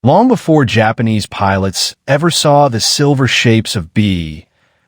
Long before Japanese pilots ever saw the silver shapes of B-29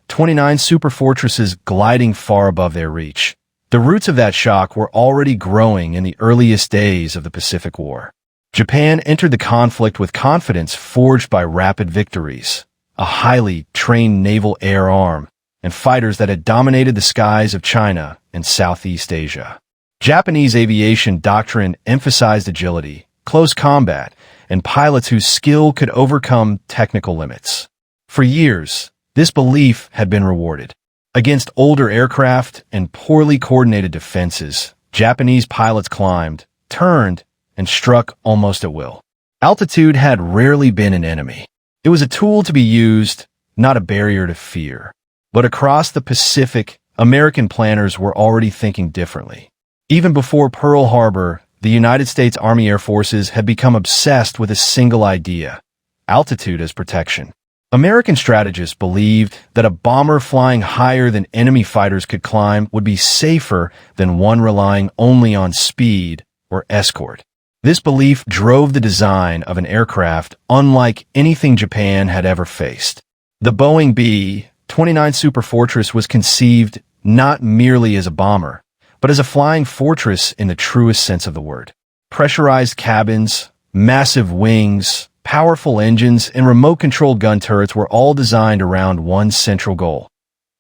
Superfortresses gliding far above their reach, the roots of that shock were already growing in the earliest days of the Pacific War. Japan entered the conflict with confidence forged by rapid victories, a highly trained naval air arm, and fighters that had dominated the skies of China and Southeast Asia. Japanese aviation doctrine emphasized agility, close combat, and pilots whose skill could overcome technical limits. For years, this belief had been rewarded. Against older aircraft and poorly coordinated defenses, Japanese pilots climbed, turned, and struck almost at will. Altitude had rarely been an enemy. It was a tool to be used, not a barrier to fear. But across the Pacific, American planners were already thinking differently. Even before Pearl Harbor, the United States Army Air Forces had become obsessed with a single idea: altitude as protection. American strategists believed that a bomber flying higher than enemy fighters could climb would be safer than one relying only on speed or escort. This belief drove the design of an aircraft unlike anything Japan had ever faced. The Boeing B-29 Superfortress was conceived not merely as a bomber, but as a flying fortress in the truest sense of the word. Pressurized cabins, massive wings, powerful engines, and remote-controlled gun turrets were all designed around one central goal: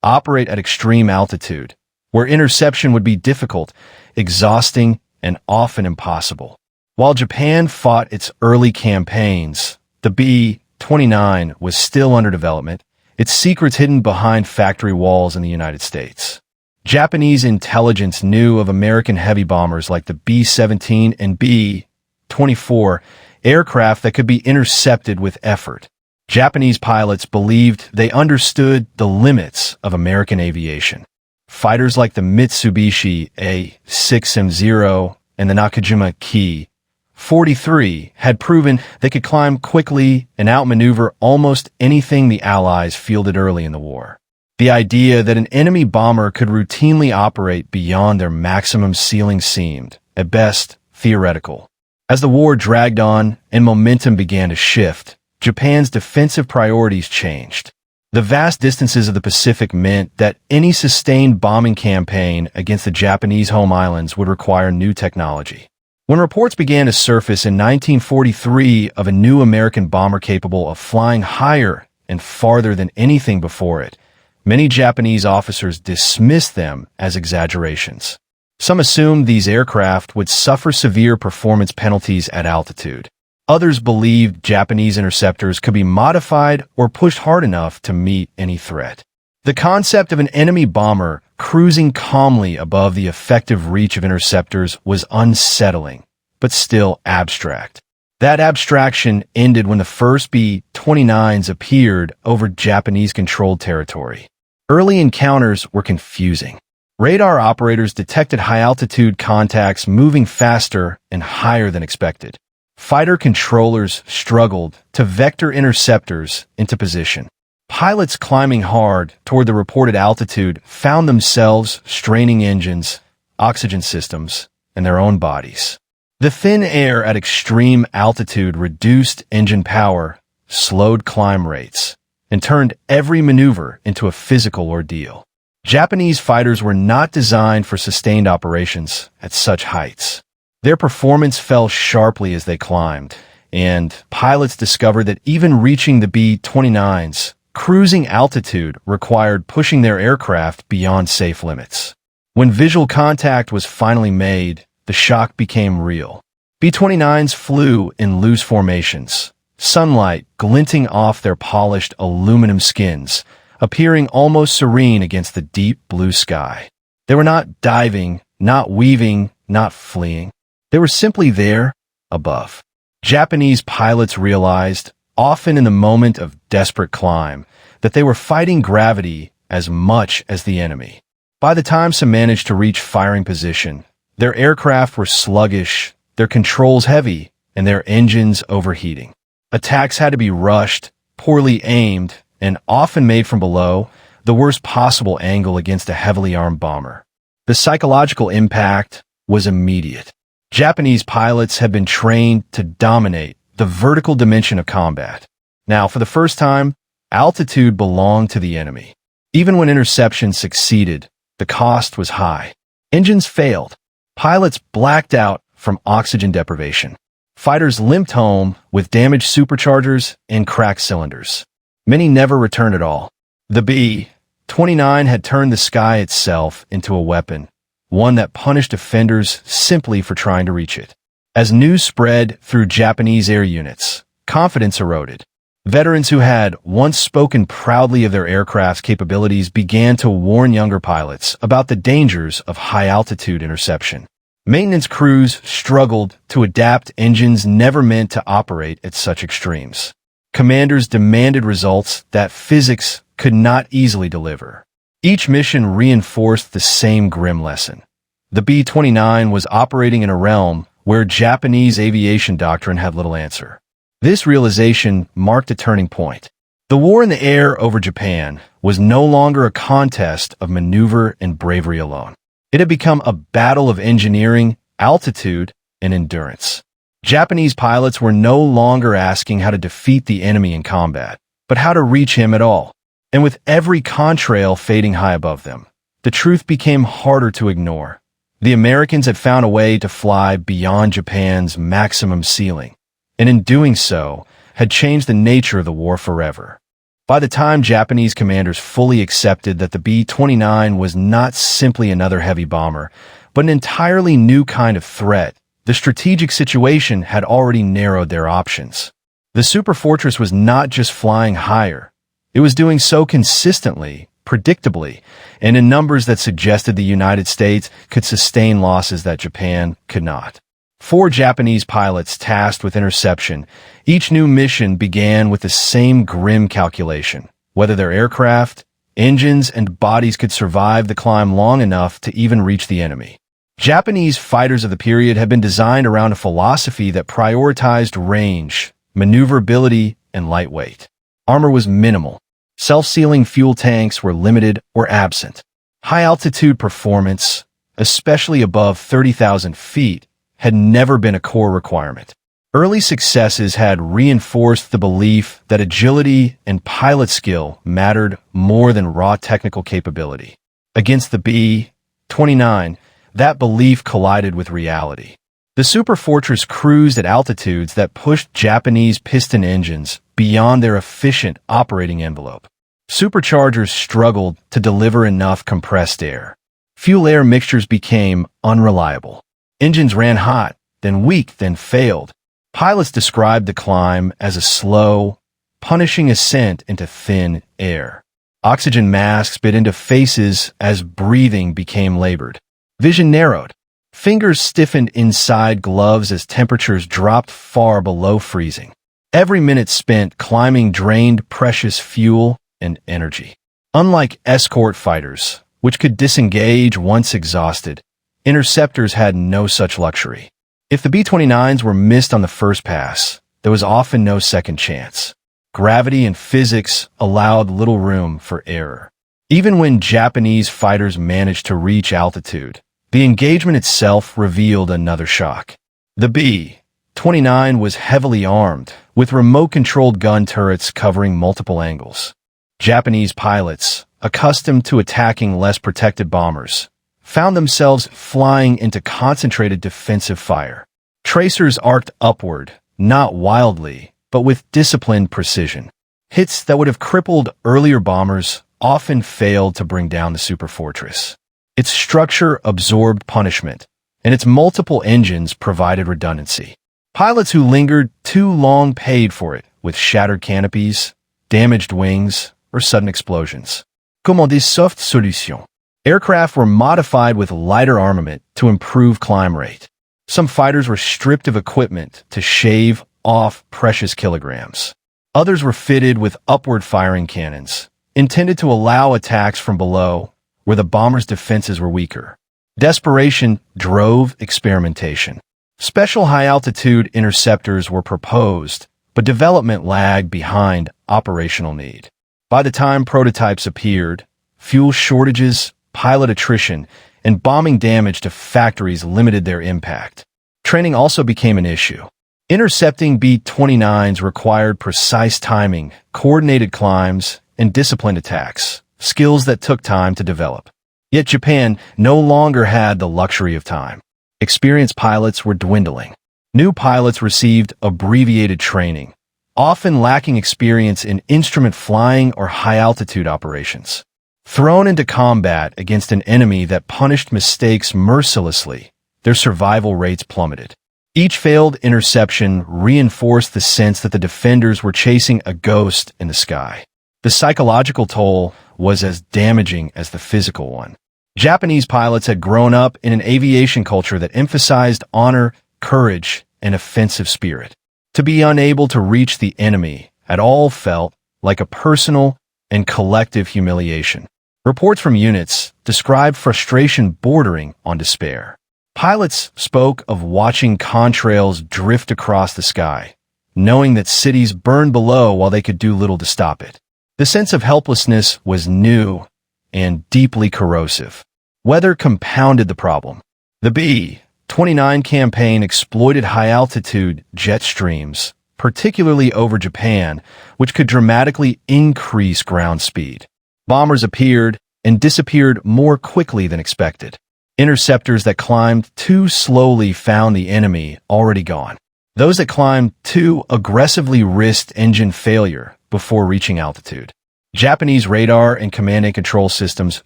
operate at extreme altitude, where interception would be difficult, exhausting, and often impossible. While Japan fought its early campaigns, the B-29 was still under development, its secrets hidden behind factory walls in the United States. Japanese intelligence knew of American heavy bombers like the B-17 and B-24 aircraft that could be intercepted with effort. Japanese pilots believed they understood the limits of American aviation. Fighters like the Mitsubishi A-6M0 and the Nakajima Ki-43 had proven they could climb quickly and outmaneuver almost anything the Allies fielded early in the war. The idea that an enemy bomber could routinely operate beyond their maximum ceiling seemed, at best, theoretical. As the war dragged on and momentum began to shift, Japan's defensive priorities changed. The vast distances of the Pacific meant that any sustained bombing campaign against the Japanese home islands would require new technology. When reports began to surface in 1943 of a new American bomber capable of flying higher and farther than anything before it, many Japanese officers dismissed them as exaggerations. Some assumed these aircraft would suffer severe performance penalties at altitude. Others believed Japanese interceptors could be modified or pushed hard enough to meet any threat. The concept of an enemy bomber cruising calmly above the effective reach of interceptors was unsettling, but still abstract. That abstraction ended when the first B-29s appeared over Japanese-controlled territory. Early encounters were confusing. Radar operators detected high-altitude contacts moving faster and higher than expected. Fighter controllers struggled to vector interceptors into position. Pilots climbing hard toward the reported altitude found themselves straining engines, oxygen systems, and their own bodies. The thin air at extreme altitude reduced engine power, slowed climb rates, and turned every maneuver into a physical ordeal. Japanese fighters were not designed for sustained operations at such heights. Their performance fell sharply as they climbed, and pilots discovered that even reaching the B-29's cruising altitude required pushing their aircraft beyond safe limits. When visual contact was finally made, the shock became real. B-29s flew in loose formations, sunlight glinting off their polished aluminum skins, appearing almost serene against the deep blue sky. They were not diving, not weaving, not fleeing. They were simply there, above. Japanese pilots realized, often in the moment of desperate climb, that they were fighting gravity as much as the enemy. By the time some managed to reach firing position, their aircraft were sluggish, their controls heavy, and their engines overheating. Attacks had to be rushed, poorly aimed, and often made from below, the worst possible angle against a heavily armed bomber. The psychological impact was immediate. Japanese pilots had been trained to dominate the vertical dimension of combat. Now, for the first time, altitude belonged to the enemy. Even when interception succeeded, the cost was high. Engines failed. Pilots blacked out from oxygen deprivation. Fighters limped home with damaged superchargers and cracked cylinders. Many never returned at all. The B-29 had turned the sky itself into a weapon, one that punished offenders simply for trying to reach it. As news spread through Japanese air units, confidence eroded. Veterans who had once spoken proudly of their aircraft's capabilities began to warn younger pilots about the dangers of high-altitude interception. Maintenance crews struggled to adapt engines never meant to operate at such extremes. Commanders demanded results that physics could not easily deliver. Each mission reinforced the same grim lesson. The B-29 was operating in a realm where Japanese aviation doctrine had little answer. This realization marked a turning point. The war in the air over Japan was no longer a contest of maneuver and bravery alone. It had become a battle of engineering, altitude, and endurance. Japanese pilots were no longer asking how to defeat the enemy in combat, but how to reach him at all. And with every contrail fading high above them, the truth became harder to ignore. The Americans had found a way to fly beyond Japan's maximum ceiling, and in doing so, had changed the nature of the war forever. By the time Japanese commanders fully accepted that the B-29 was not simply another heavy bomber, but an entirely new kind of threat, the strategic situation had already narrowed their options. The Superfortress was not just flying higher. It was doing so consistently, predictably, and in numbers that suggested the United States could sustain losses that Japan could not. 4 Japanese pilots tasked with interception. Each new mission began with the same grim calculation: whether their aircraft, engines, and bodies could survive the climb long enough to even reach the enemy. Japanese fighters of the period had been designed around a philosophy that prioritized range, maneuverability, and lightweight. Armor was minimal. Self-sealing fuel tanks were limited or absent. High-altitude performance, especially above 30,000 feet, had never been a core requirement. Early successes had reinforced the belief that agility and pilot skill mattered more than raw technical capability. Against the B-29, that belief collided with reality. The Superfortress cruised at altitudes that pushed Japanese piston engines beyond their efficient operating envelope. Superchargers struggled to deliver enough compressed air. Fuel-air mixtures became unreliable. Engines ran hot, then weak, then failed. Pilots described the climb as a slow, punishing ascent into thin air. Oxygen masks bit into faces as breathing became labored. Vision narrowed. Fingers stiffened inside gloves as temperatures dropped far below freezing. Every minute spent climbing drained precious fuel and energy. Unlike escort fighters, which could disengage once exhausted, interceptors had no such luxury. If the B-29s were missed on the first pass, there was often no second chance. Gravity and physics allowed little room for error. Even when Japanese fighters managed to reach altitude, the engagement itself revealed another shock. The B-29 was heavily armed, with remote-controlled gun turrets covering multiple angles. Japanese pilots, accustomed to attacking less protected bombers, found themselves flying into concentrated defensive fire. Tracers arced upward, not wildly, but with disciplined precision. Hits that would have crippled earlier bombers often failed to bring down the Superfortress. Its structure absorbed punishment, and its multiple engines provided redundancy. Pilots who lingered too long paid for it, with shattered canopies, damaged wings, or sudden explosions. Comme des soft solutions. Aircraft were modified with lighter armament to improve climb rate. Some fighters were stripped of equipment to shave off precious kilograms. Others were fitted with upward-firing cannons, intended to allow attacks from below, where the bomber's defenses were weaker. Desperation drove experimentation. Special high-altitude interceptors were proposed, but development lagged behind operational need. By the time prototypes appeared, fuel shortages, pilot attrition, and bombing damage to factories limited their impact. Training also became an issue. Intercepting B-29s required precise timing, coordinated climbs, and disciplined attacks, skills that took time to develop. Yet Japan no longer had the luxury of time. Experienced pilots were dwindling. New pilots received abbreviated training, often lacking experience in instrument flying or high-altitude operations. Thrown into combat against an enemy that punished mistakes mercilessly, their survival rates plummeted. Each failed interception reinforced the sense that the defenders were chasing a ghost in the sky. The psychological toll was as damaging as the physical one. Japanese pilots had grown up in an aviation culture that emphasized honor, courage, and offensive spirit. To be unable to reach the enemy at all felt like a personal and collective humiliation. Reports from units described frustration bordering on despair. Pilots spoke of watching contrails drift across the sky, knowing that cities burned below while they could do little to stop it. The sense of helplessness was new and deeply corrosive. Weather compounded the problem. The B-29 campaign exploited high-altitude jet streams, particularly over Japan, which could dramatically increase ground speed. Bombers appeared and disappeared more quickly than expected. Interceptors that climbed too slowly found the enemy already gone. Those that climbed too aggressively risked engine failure before reaching altitude. Japanese radar and command and control systems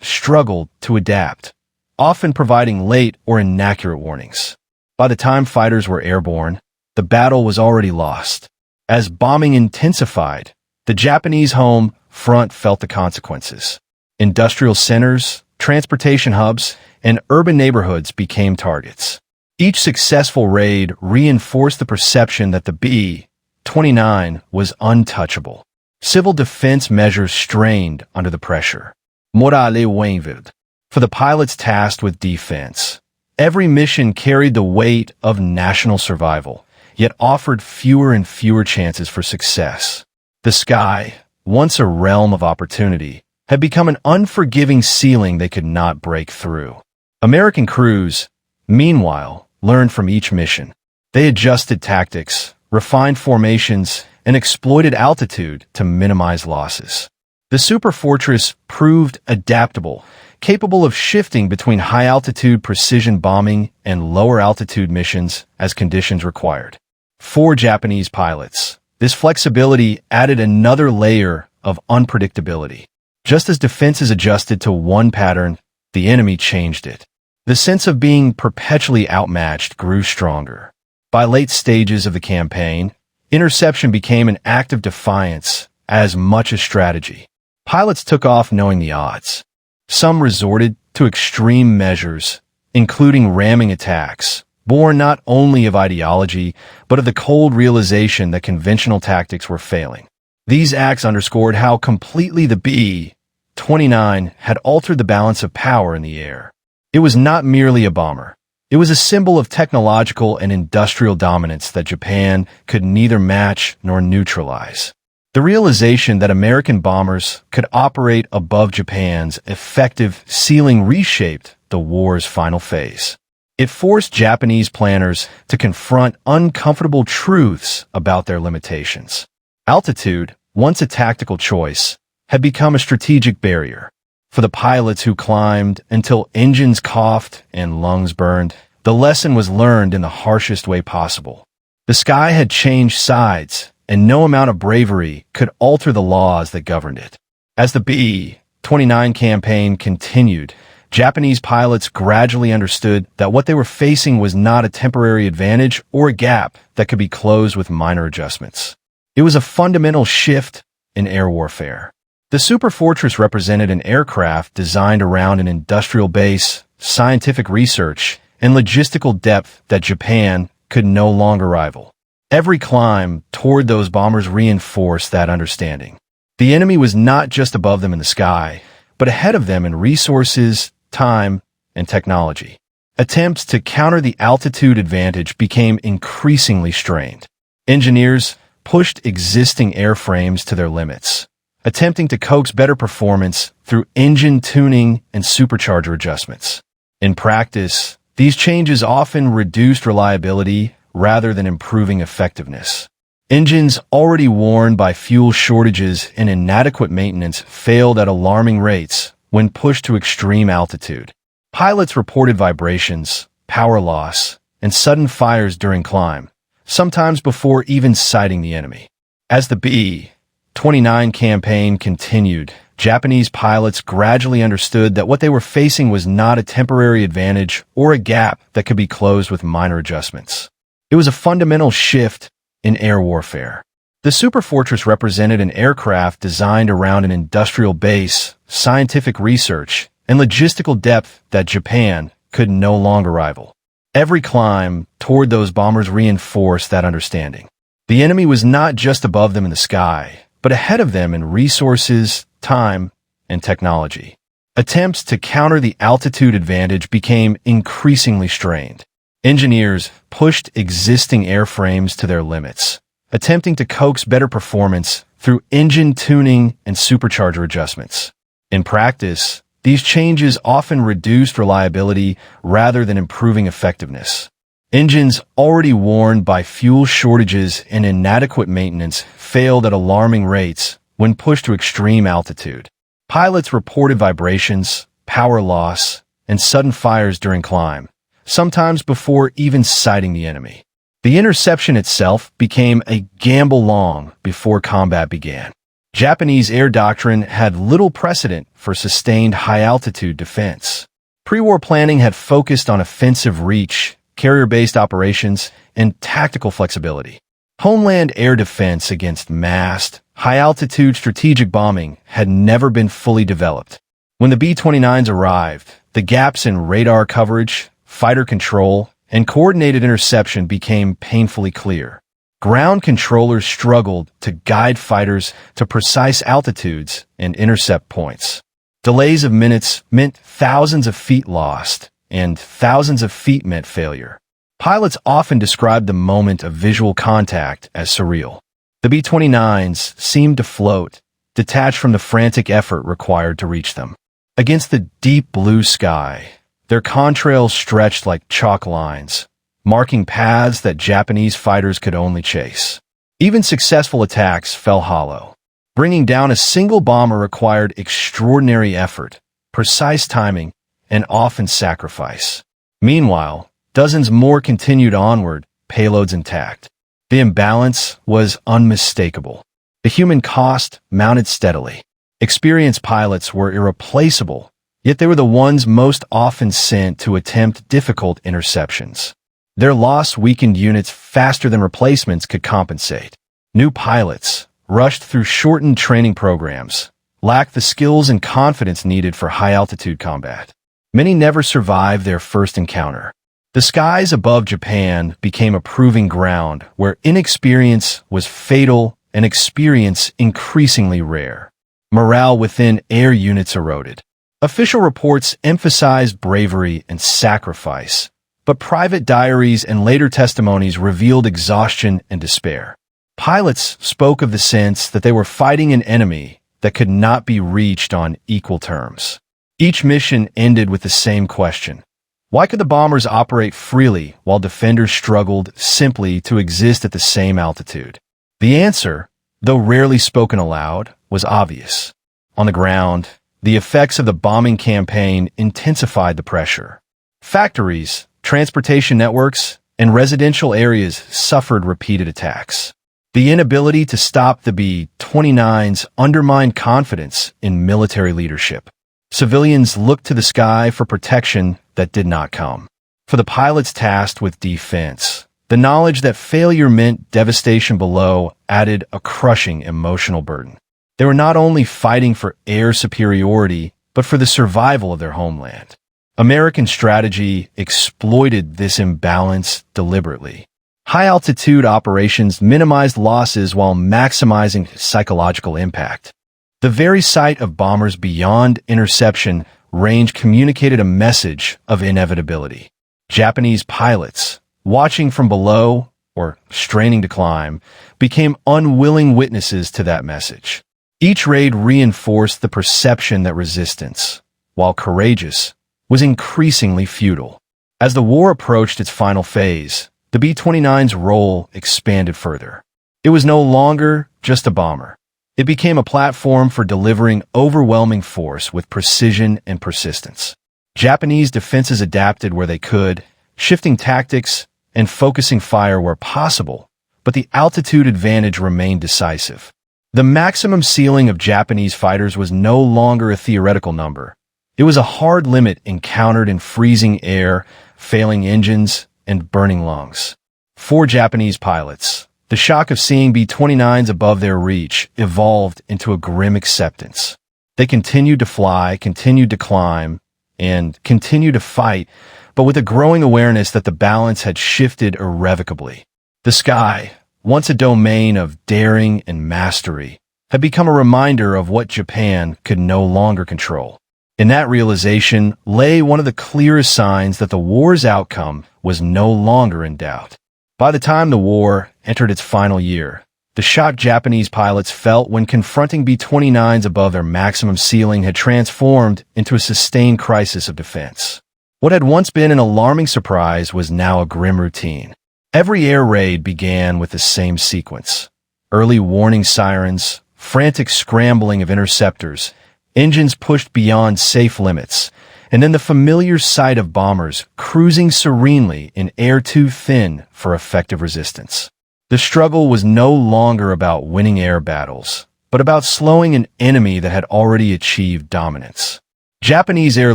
struggled to adapt, often providing late or inaccurate warnings. By the time fighters were airborne, the battle was already lost. As bombing intensified, the Japanese home front felt the consequences. Industrial centers, transportation hubs, and urban neighborhoods became targets. Each successful raid reinforced the perception that the B-29 was untouchable. Civil defense measures strained under the pressure. Morale waned. For the pilots tasked with defense, every mission carried the weight of national survival, yet offered fewer and fewer chances for success. The sky, once a realm of opportunity, had become an unforgiving ceiling they could not break through. American crews, meanwhile, learned from each mission. They adjusted tactics, refined formations, and exploited altitude to minimize losses. The Superfortress proved adaptable, capable of shifting between high-altitude precision bombing and lower-altitude missions as conditions required. For Japanese pilots, this flexibility added another layer of unpredictability. Just as defenses adjusted to one pattern, the enemy changed it. The sense of being perpetually outmatched grew stronger. By late stages of the campaign, interception became an act of defiance as much as strategy. Pilots took off knowing the odds. Some resorted to extreme measures, including ramming attacks, born not only of ideology, but of the cold realization that conventional tactics were failing. These acts underscored how completely the B-29 had altered the balance of power in the air. It was not merely a bomber. It was a symbol of technological and industrial dominance that Japan could neither match nor neutralize. The realization that American bombers could operate above Japan's effective ceiling reshaped the war's final phase. It forced Japanese planners to confront uncomfortable truths about their limitations. Altitude, once a tactical choice, had become a strategic barrier. For the pilots who climbed until engines coughed and lungs burned, the lesson was learned in the harshest way possible. The sky had changed sides, and no amount of bravery could alter the laws that governed it. As the B-29 campaign continued, Japanese pilots gradually understood that what they were facing was not a temporary advantage or a gap that could be closed with minor adjustments. It was a fundamental shift in air warfare. The Superfortress represented an aircraft designed around an industrial base, scientific research, and logistical depth that Japan could no longer rival. Every climb toward those bombers reinforced that understanding. The enemy was not just above them in the sky, but ahead of them in resources, time, and technology. Attempts to counter the altitude advantage became increasingly strained. Engineers pushed existing airframes to their limits, attempting to coax better performance through engine tuning and supercharger adjustments. In practice, these changes often reduced reliability rather than improving effectiveness. Engines already worn by fuel shortages and inadequate maintenance failed at alarming rates when pushed to extreme altitude. Pilots reported vibrations, power loss, and sudden fires during climb, sometimes before even sighting the enemy. As the B-29 campaign continued, Japanese pilots gradually understood that what they were facing was not a temporary advantage or a gap that could be closed with minor adjustments. It was a fundamental shift in air warfare. The Superfortress represented an aircraft designed around an industrial base, scientific research, and logistical depth that Japan could no longer rival. Every climb toward those bombers reinforced that understanding. The enemy was not just above them in the sky, but ahead of them in resources, time, and technology. Attempts to counter the altitude advantage became increasingly strained. Engineers pushed existing airframes to their limits, attempting to coax better performance through engine tuning and supercharger adjustments. In practice, these changes often reduced reliability rather than improving effectiveness. Engines already worn by fuel shortages and inadequate maintenance failed at alarming rates when pushed to extreme altitude. Pilots reported vibrations, power loss, and sudden fires during climb, sometimes before even sighting the enemy. The interception itself became a gamble long before combat began. Japanese air doctrine had little precedent for sustained high-altitude defense. Pre-war planning had focused on offensive reach, carrier-based operations, and tactical flexibility. Homeland air defense against massed, high-altitude strategic bombing had never been fully developed. When the B-29s arrived, the gaps in radar coverage, fighter control, and coordinated interception became painfully clear. Ground controllers struggled to guide fighters to precise altitudes and intercept points. Delays of minutes meant thousands of feet lost, and thousands of feet meant failure. Pilots often described the moment of visual contact as surreal. The B-29s seemed to float, detached from the frantic effort required to reach them. Against the deep blue sky, their contrails stretched like chalk lines, marking paths that Japanese fighters could only chase. Even successful attacks fell hollow. Bringing down a single bomber required extraordinary effort, precise timing, and often sacrifice. Meanwhile, dozens more continued onward, payloads intact. The imbalance was unmistakable. The human cost mounted steadily. Experienced pilots were irreplaceable, yet they were the ones most often sent to attempt difficult interceptions. Their loss weakened units faster than replacements could compensate. New pilots, rushed through shortened training programs, lacked the skills and confidence needed for high-altitude combat. Many never survived their first encounter. The skies above Japan became a proving ground where inexperience was fatal and experience increasingly rare. Morale within air units eroded. Official reports emphasized bravery and sacrifice, but private diaries and later testimonies revealed exhaustion and despair. Pilots spoke of the sense that they were fighting an enemy that could not be reached on equal terms. Each mission ended with the same question. Why could the bombers operate freely while defenders struggled simply to exist at the same altitude? The answer, though rarely spoken aloud, was obvious. On the ground, the effects of the bombing campaign intensified the pressure. Factories, transportation networks, and residential areas suffered repeated attacks. The inability to stop the B-29s undermined confidence in military leadership. Civilians looked to the sky for protection that did not come. For the pilots tasked with defense, the knowledge that failure meant devastation below added a crushing emotional burden. They were not only fighting for air superiority, but for the survival of their homeland. American strategy exploited this imbalance deliberately. High-altitude operations minimized losses while maximizing psychological impact. The very sight of bombers beyond interception range communicated a message of inevitability. Japanese pilots, watching from below or straining to climb, became unwilling witnesses to that message. Each raid reinforced the perception that resistance, while courageous, was increasingly futile. As the war approached its final phase, the B-29's role expanded further. It was no longer just a bomber. It became a platform for delivering overwhelming force with precision and persistence. Japanese defenses adapted where they could, shifting tactics and focusing fire where possible, but the altitude advantage remained decisive. The maximum ceiling of Japanese fighters was no longer a theoretical number. It was a hard limit encountered in freezing air, failing engines, and burning lungs. For Japanese pilots, the shock of seeing B-29s above their reach evolved into a grim acceptance. They continued to fly, continued to climb, and continued to fight, but with a growing awareness that the balance had shifted irrevocably. The sky, once a domain of daring and mastery, had become a reminder of what Japan could no longer control. In that realization lay one of the clearest signs that the war's outcome was no longer in doubt. By the time the war entered its final year, the shock Japanese pilots felt when confronting B-29s above their maximum ceiling had transformed into a sustained crisis of defense. What had once been an alarming surprise was now a grim routine. Every air raid began with the same sequence: early warning sirens, frantic scrambling of interceptors, engines pushed beyond safe limits, and then the familiar sight of bombers cruising serenely in air too thin for effective resistance. The struggle was no longer about winning air battles, but about slowing an enemy that had already achieved dominance. Japanese air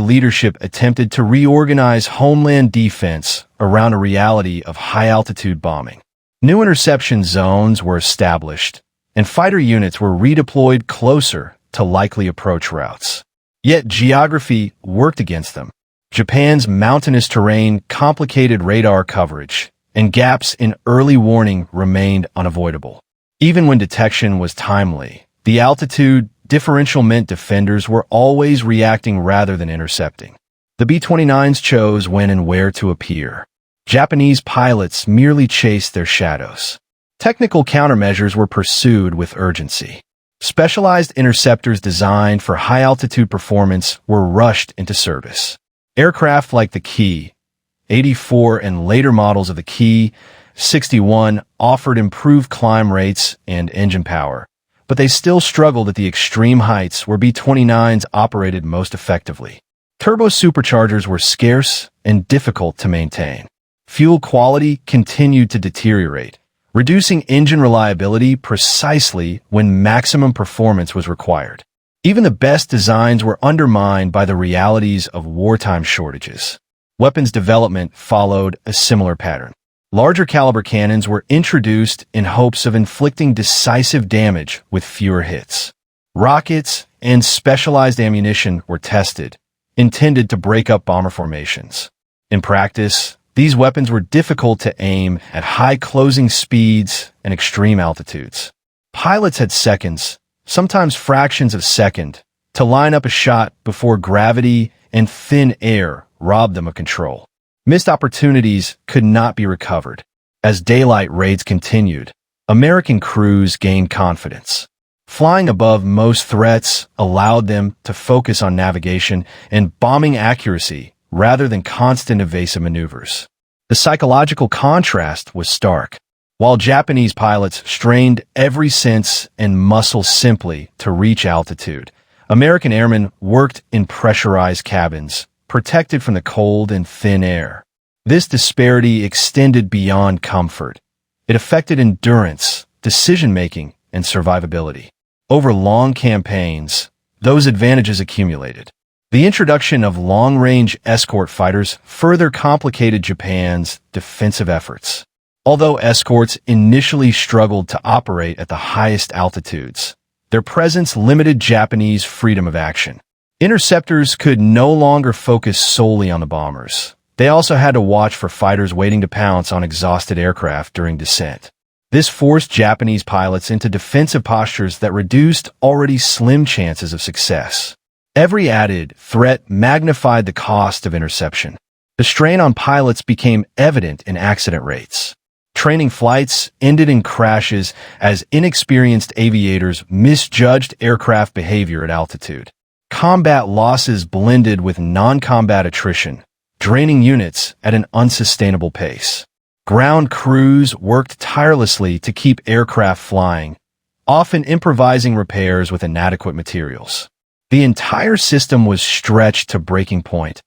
leadership attempted to reorganize homeland defense around a reality of high-altitude bombing. New interception zones were established, and fighter units were redeployed closer to likely approach routes. Yet geography worked against them. Japan's mountainous terrain complicated radar coverage, and gaps in early warning remained unavoidable. Even when detection was timely, the altitude differential meant defenders were always reacting rather than intercepting. The B-29s chose when and where to appear. Japanese pilots merely chased their shadows. Technical countermeasures were pursued with urgency. Specialized interceptors designed for high-altitude performance were rushed into service. Aircraft like the Ki-84 and later models of the Ki-61 offered improved climb rates and engine power, but they still struggled at the extreme heights where B-29s operated most effectively. Turbo superchargers were scarce and difficult to maintain. Fuel quality continued to deteriorate, reducing engine reliability precisely when maximum performance was required. Even the best designs were undermined by the realities of wartime shortages. Weapons development followed a similar pattern. Larger caliber cannons were introduced in hopes of inflicting decisive damage with fewer hits. Rockets and specialized ammunition were tested, intended to break up bomber formations. In practice, these weapons were difficult to aim at high closing speeds and extreme altitudes. Pilots had seconds, sometimes fractions of a second, to line up a shot before gravity and thin air robbed them of control. Missed opportunities could not be recovered. As daylight raids continued, American crews gained confidence. Flying above most threats allowed them to focus on navigation and bombing accuracy rather than constant evasive maneuvers. The psychological contrast was stark. While Japanese pilots strained every sense and muscle simply to reach altitude, American airmen worked in pressurized cabins, protected from the cold and thin air. This disparity extended beyond comfort. It affected endurance, decision-making, and survivability. Over long campaigns, those advantages accumulated. The introduction of long-range escort fighters further complicated Japan's defensive efforts. Although escorts initially struggled to operate at the highest altitudes, their presence limited Japanese freedom of action. Interceptors could no longer focus solely on the bombers. They also had to watch for fighters waiting to pounce on exhausted aircraft during descent. This forced Japanese pilots into defensive postures that reduced already slim chances of success. Every added threat magnified the cost of interception. The strain on pilots became evident in accident rates. Training flights ended in crashes as inexperienced aviators misjudged aircraft behavior at altitude. Combat losses blended with non-combat attrition, draining units at an unsustainable pace. Ground crews worked tirelessly to keep aircraft flying, often improvising repairs with inadequate materials. The entire system was stretched to breaking point,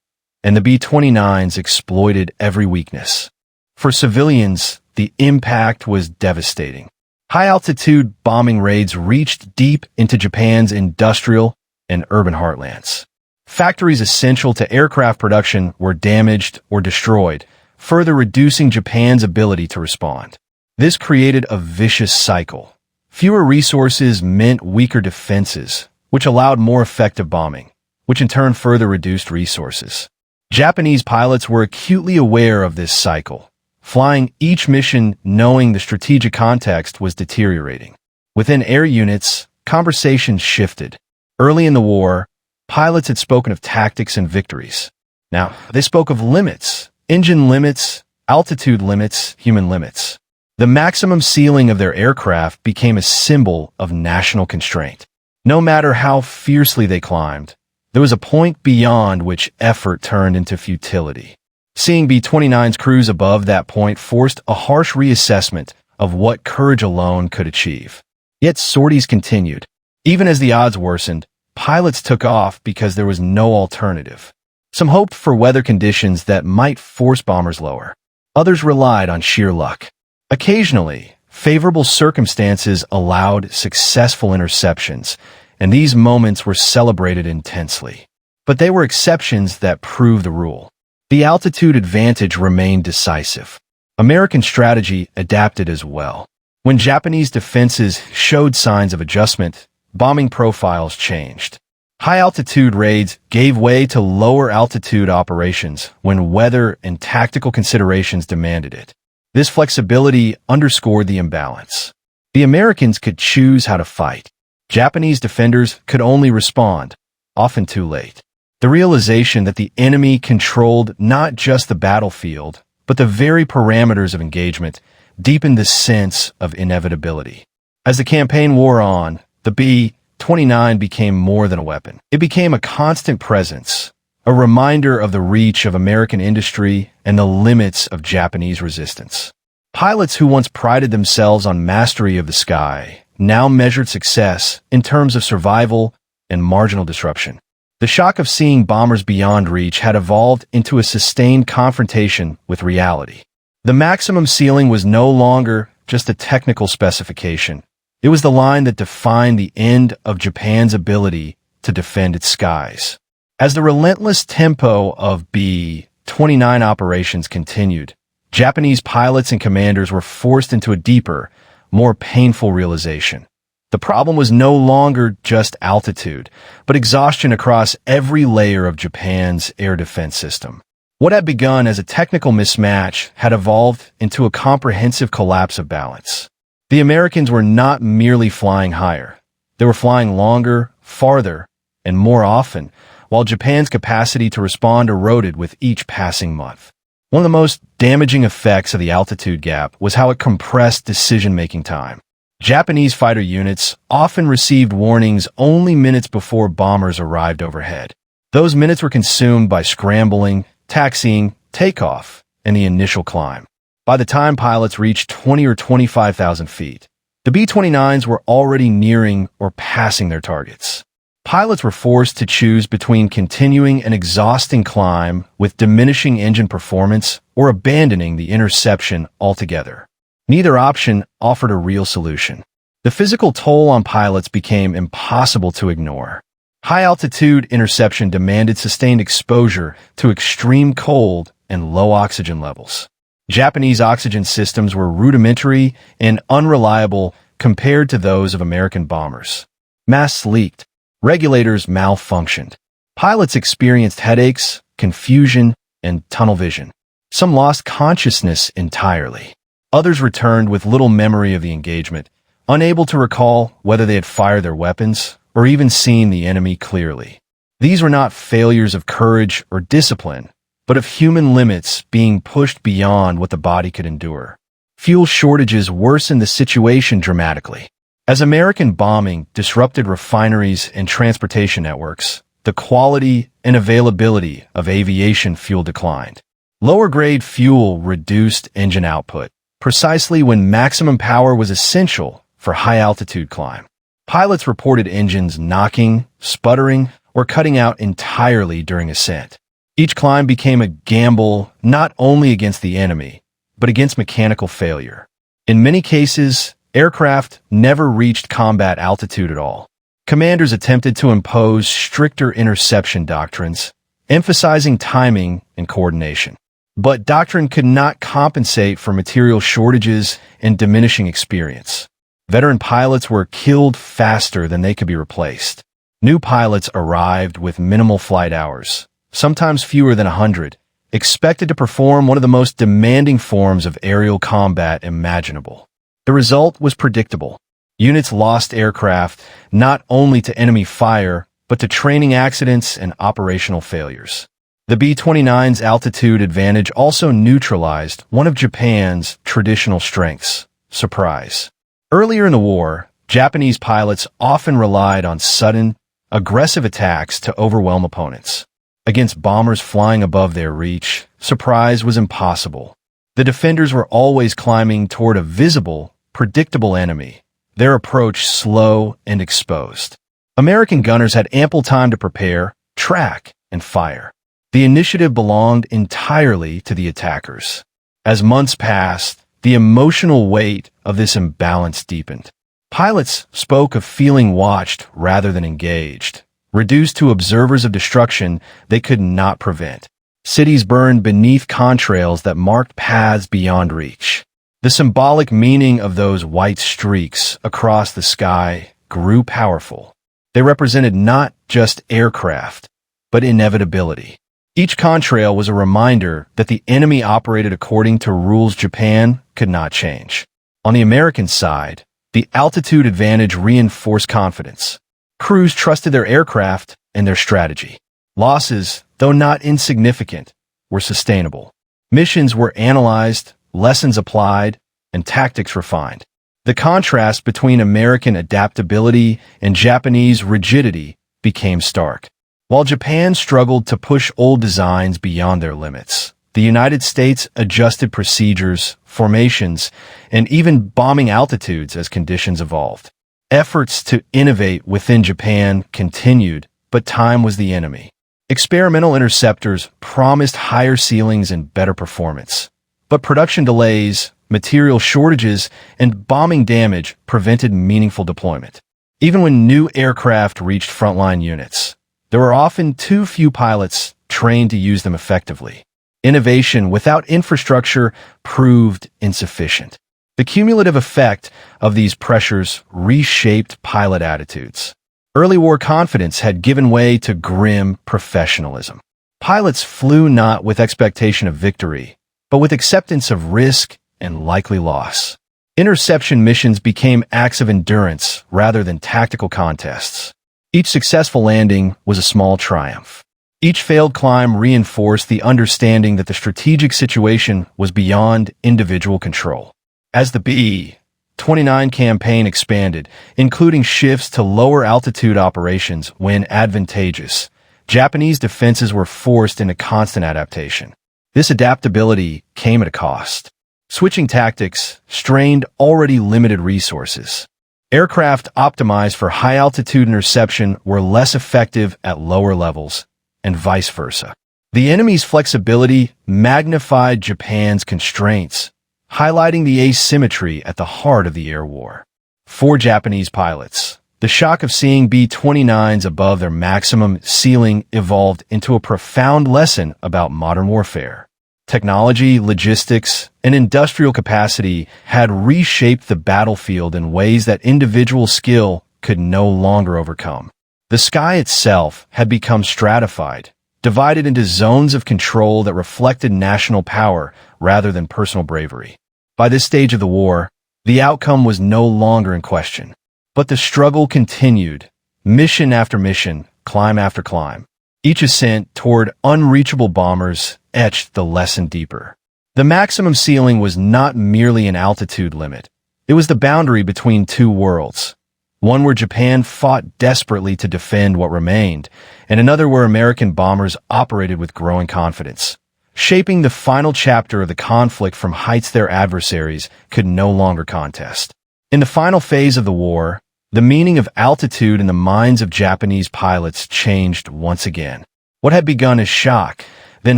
and the B-29s exploited every weakness. For civilians, the impact was devastating. High-altitude bombing raids reached deep into Japan's industrial and urban heartlands. Factories essential to aircraft production were damaged or destroyed, further reducing Japan's ability to respond. This created a vicious cycle. Fewer resources meant weaker defenses, which allowed more effective bombing, which in turn further reduced resources. Japanese pilots were acutely aware of this cycle, flying each mission knowing the strategic context was deteriorating. Within air units, conversations shifted. Early in the war, pilots had spoken of tactics and victories. Now, they spoke of limits, engine limits, altitude limits, human limits. The maximum ceiling of their aircraft became a symbol of national constraint. No matter how fiercely they climbed, there was a point beyond which effort turned into futility. Seeing B-29's cruise above that point forced a harsh reassessment of what courage alone could achieve. Yet sorties continued. Even as the odds worsened, pilots took off because there was no alternative. Some hoped for weather conditions that might force bombers lower. Others relied on sheer luck. Occasionally, favorable circumstances allowed successful interceptions, and these moments were celebrated intensely. But they were exceptions that proved the rule. The altitude advantage remained decisive. American strategy adapted as well. When Japanese defenses showed signs of adjustment, bombing profiles changed. High-altitude raids gave way to lower-altitude operations when weather and tactical considerations demanded it. This flexibility underscored the imbalance. The Americans could choose how to fight. Japanese defenders could only respond, often too late. The realization that the enemy controlled not just the battlefield, but the very parameters of engagement, deepened the sense of inevitability. As the campaign wore on, the B-29 became more than a weapon. It became a constant presence, a reminder of the reach of American industry and the limits of Japanese resistance. Pilots who once prided themselves on mastery of the sky now measured success in terms of survival and marginal disruption. The shock of seeing bombers beyond reach had evolved into a sustained confrontation with reality. The maximum ceiling was no longer just a technical specification. It was the line that defined the end of Japan's ability to defend its skies. As the relentless tempo of B-29 operations continued, Japanese pilots and commanders were forced into a deeper, more painful realization. The problem was no longer just altitude, but exhaustion across every layer of Japan's air defense system. What had begun as a technical mismatch had evolved into a comprehensive collapse of balance. The Americans were not merely flying higher. They were flying longer, farther, and more often, while Japan's capacity to respond eroded with each passing month. One of the most damaging effects of the altitude gap was how it compressed decision-making time. Japanese fighter units often received warnings only minutes before bombers arrived overhead. Those minutes were consumed by scrambling, taxiing, takeoff, and the initial climb. By the time pilots reached 20 or 25,000 feet, the B-29s were already nearing or passing their targets. Pilots were forced to choose between continuing an exhausting climb with diminishing engine performance or abandoning the interception altogether. Neither option offered a real solution. The physical toll on pilots became impossible to ignore. High-altitude interception demanded sustained exposure to extreme cold and low oxygen levels. Japanese oxygen systems were rudimentary and unreliable compared to those of American bombers. Masks leaked. Regulators malfunctioned. Pilots experienced headaches, confusion, and tunnel vision. Some lost consciousness entirely. Others returned with little memory of the engagement, unable to recall whether they had fired their weapons or even seen the enemy clearly. These were not failures of courage or discipline, but of human limits being pushed beyond what the body could endure. Fuel shortages worsened the situation dramatically. As American bombing disrupted refineries and transportation networks, the quality and availability of aviation fuel declined. Lower-grade fuel reduced engine output, precisely when maximum power was essential for high-altitude climb. Pilots reported engines knocking, sputtering, or cutting out entirely during ascent. Each climb became a gamble not only against the enemy, but against mechanical failure. In many cases, aircraft never reached combat altitude at all. Commanders attempted to impose stricter interception doctrines, emphasizing timing and coordination. But doctrine could not compensate for material shortages and diminishing experience. Veteran pilots were killed faster than they could be replaced. New pilots arrived with minimal flight hours, sometimes fewer than 100, expected to perform one of the most demanding forms of aerial combat imaginable. The result was predictable. Units lost aircraft not only to enemy fire, but to training accidents and operational failures. The B-29's altitude advantage also neutralized one of Japan's traditional strengths: surprise. Earlier in the war, Japanese pilots often relied on sudden, aggressive attacks to overwhelm opponents. Against bombers flying above their reach, surprise was impossible. The defenders were always climbing toward a visible, predictable enemy, their approach slow and exposed. American gunners had ample time to prepare, track, and fire. The initiative belonged entirely to the attackers. As months passed, the emotional weight of this imbalance deepened. Pilots spoke of feeling watched rather than engaged. Reduced to observers of destruction they could not prevent. Cities burned beneath contrails that marked paths beyond reach. The symbolic meaning of those white streaks across the sky grew powerful. They represented not just aircraft, but inevitability. Each contrail was a reminder that the enemy operated according to rules Japan could not change. On the American side, the altitude advantage reinforced confidence. Crews trusted their aircraft and their strategy. Losses, though not insignificant, were sustainable. Missions were analyzed, lessons applied, and tactics refined. The contrast between American adaptability and Japanese rigidity became stark. While Japan struggled to push old designs beyond their limits, the United States adjusted procedures, formations, and even bombing altitudes as conditions evolved. Efforts to innovate within Japan continued, but time was the enemy. Experimental interceptors promised higher ceilings and better performance, but production delays, material shortages, and bombing damage prevented meaningful deployment. Even when new aircraft reached frontline units, there were often too few pilots trained to use them effectively. Innovation without infrastructure proved insufficient. The cumulative effect of these pressures reshaped pilot attitudes. Early war confidence had given way to grim professionalism. Pilots flew not with expectation of victory, but with acceptance of risk and likely loss. Interception missions became acts of endurance rather than tactical contests. Each successful landing was a small triumph. Each failed climb reinforced the understanding that the strategic situation was beyond individual control. As the B-29 campaign expanded, including shifts to lower altitude operations when advantageous, Japanese defenses were forced into constant adaptation. This adaptability came at a cost. Switching tactics strained already limited resources. Aircraft optimized for high-altitude interception were less effective at lower levels, and vice versa. The enemy's flexibility magnified Japan's constraints, highlighting the asymmetry at the heart of the air war. For Japanese pilots, the shock of seeing B-29s above their maximum ceiling evolved into a profound lesson about modern warfare. Technology, logistics, and industrial capacity had reshaped the battlefield in ways that individual skill could no longer overcome. The sky itself had become stratified, divided into zones of control that reflected national power rather than personal bravery. By this stage of the war, the outcome was no longer in question. But the struggle continued, mission after mission, climb after climb. Each ascent toward unreachable bombers etched the lesson deeper. The maximum ceiling was not merely an altitude limit. It was the boundary between two worlds. One where Japan fought desperately to defend what remained, and another where American bombers operated with growing confidence. shaping the final chapter of the conflict from heights their adversaries could no longer contest. In the final phase of the war, the meaning of altitude in the minds of Japanese pilots changed once again. What had begun as shock, then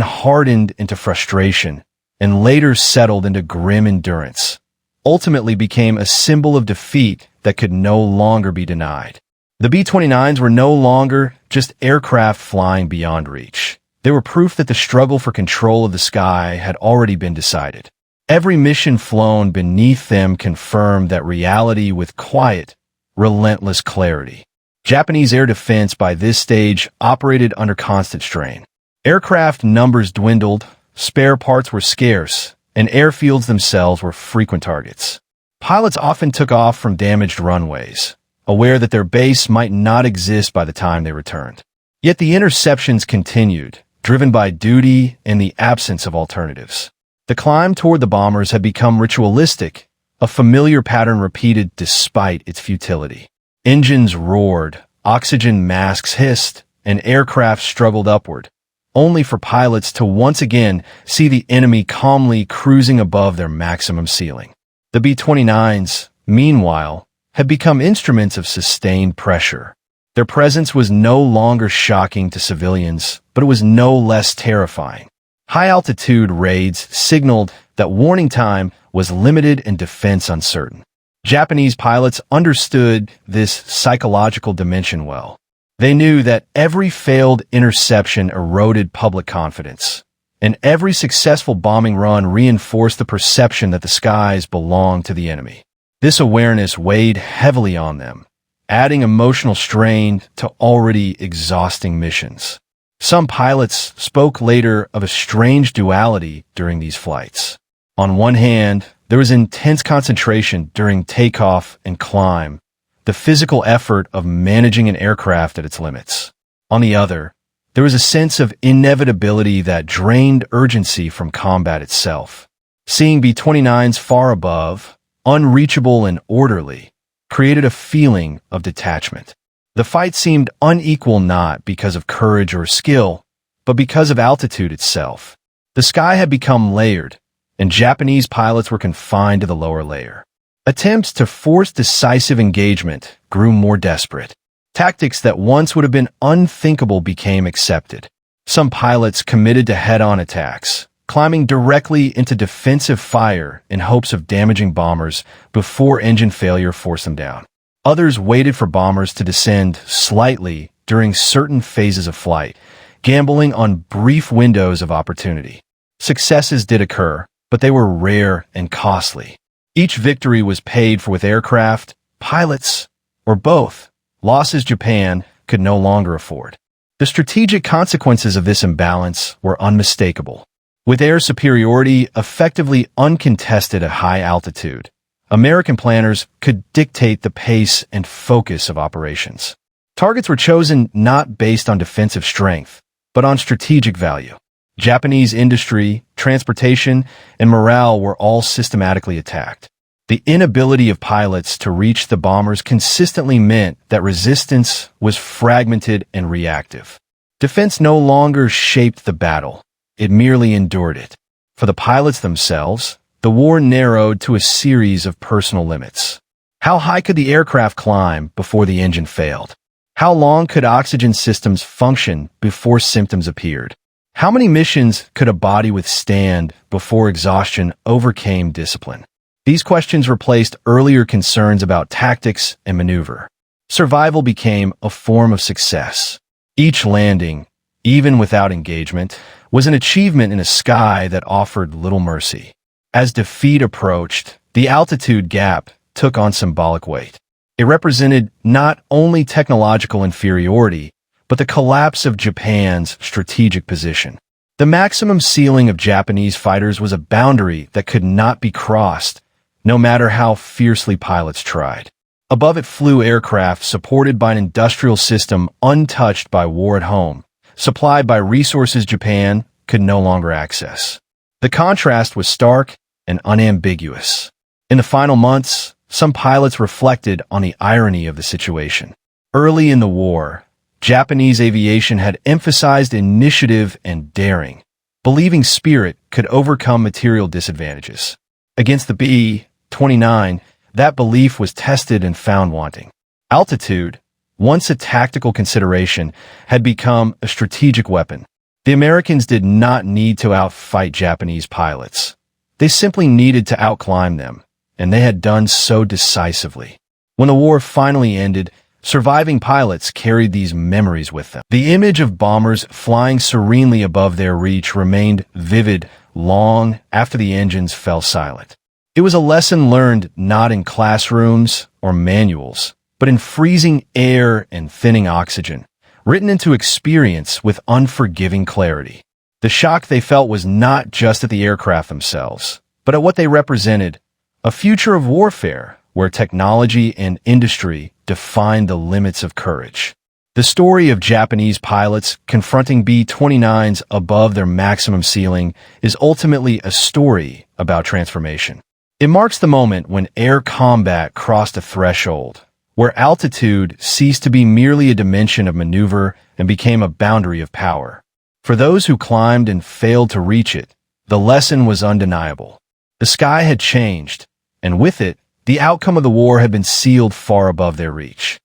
hardened into frustration, and later settled into grim endurance, ultimately became a symbol of defeat that could no longer be denied. The B-29s were no longer just aircraft flying beyond reach. They were proof that the struggle for control of the sky had already been decided. Every mission flown beneath them confirmed that reality with quiet, relentless clarity. Japanese air defense by this stage operated under constant strain. Aircraft numbers dwindled, spare parts were scarce, and airfields themselves were frequent targets. Pilots often took off from damaged runways, aware that their base might not exist by the time they returned. Yet the interceptions continued, driven by duty and the absence of alternatives. The climb toward the bombers had become ritualistic, a familiar pattern repeated despite its futility. Engines roared, oxygen masks hissed, and aircraft struggled upward, only for pilots to once again see the enemy calmly cruising above their maximum ceiling. The B-29s, meanwhile, had become instruments of sustained pressure. Their presence was no longer shocking to civilians, but it was no less terrifying. High-altitude raids signaled that warning time was limited and defense uncertain. Japanese pilots understood this psychological dimension well. They knew that every failed interception eroded public confidence, and every successful bombing run reinforced the perception that the skies belonged to the enemy. This awareness weighed heavily on them, adding emotional strain to already exhausting missions. Some pilots spoke later of a strange duality during these flights. On one hand, there was intense concentration during takeoff and climb, the physical effort of managing an aircraft at its limits. On the other, there was a sense of inevitability that drained urgency from combat itself. Seeing B-29s far above, unreachable and orderly, created a feeling of detachment. The fight seemed unequal not because of courage or skill, but because of altitude itself. The sky had become layered, and Japanese pilots were confined to the lower layer. Attempts to force decisive engagement grew more desperate. Tactics that once would have been unthinkable became accepted. Some pilots committed to head-on attacks, climbing directly into defensive fire in hopes of damaging bombers before engine failure forced them down. Others waited for bombers to descend slightly during certain phases of flight, gambling on brief windows of opportunity. Successes did occur, but they were rare and costly. Each victory was paid for with aircraft, pilots, or both, losses Japan could no longer afford. The strategic consequences of this imbalance were unmistakable. With air superiority effectively uncontested at high altitude, American planners could dictate the pace and focus of operations. Targets were chosen not based on defensive strength, but on strategic value. Japanese industry, transportation, and morale were all systematically attacked. The inability of pilots to reach the bombers consistently meant that resistance was fragmented and reactive. Defense no longer shaped the battle. It merely endured it. For the pilots themselves, the war narrowed to a series of personal limits. How high could the aircraft climb before the engine failed? How long could oxygen systems function before symptoms appeared? How many missions could a body withstand before exhaustion overcame discipline? These questions replaced earlier concerns about tactics and maneuver. Survival became a form of success. Each landing, even without engagement, was an achievement in a sky that offered little mercy. As defeat approached, the altitude gap took on symbolic weight. It represented not only technological inferiority, but the collapse of Japan's strategic position. The maximum ceiling of Japanese fighters was a boundary that could not be crossed, no matter how fiercely pilots tried. Above it flew aircraft supported by an industrial system untouched by war at home, supplied by resources Japan could no longer access. The contrast was stark and unambiguous. In the final months, some pilots reflected on the irony of the situation. Early in the war, Japanese aviation had emphasized initiative and daring, believing spirit could overcome material disadvantages. Against the B-29, that belief was tested and found wanting. Altitude, once a tactical consideration, had become a strategic weapon. The Americans did not need to outfight Japanese pilots. They simply needed to outclimb them, and they had done so decisively. When the war finally ended, surviving pilots carried these memories with them. The image of bombers flying serenely above their reach remained vivid long after the engines fell silent. It was a lesson learned not in classrooms or manuals, but in freezing air and thinning oxygen, written into experience with unforgiving clarity. The shock they felt was not just at the aircraft themselves, but at what they represented, a future of warfare where technology and industry defined the limits of courage. The story of Japanese pilots confronting B-29s above their maximum ceiling is ultimately a story about transformation. It marks the moment when air combat crossed a threshold, where altitude ceased to be merely a dimension of maneuver and became a boundary of power. For those who climbed and failed to reach it, the lesson was undeniable. The sky had changed, and with it, the outcome of the war had been sealed far above their reach.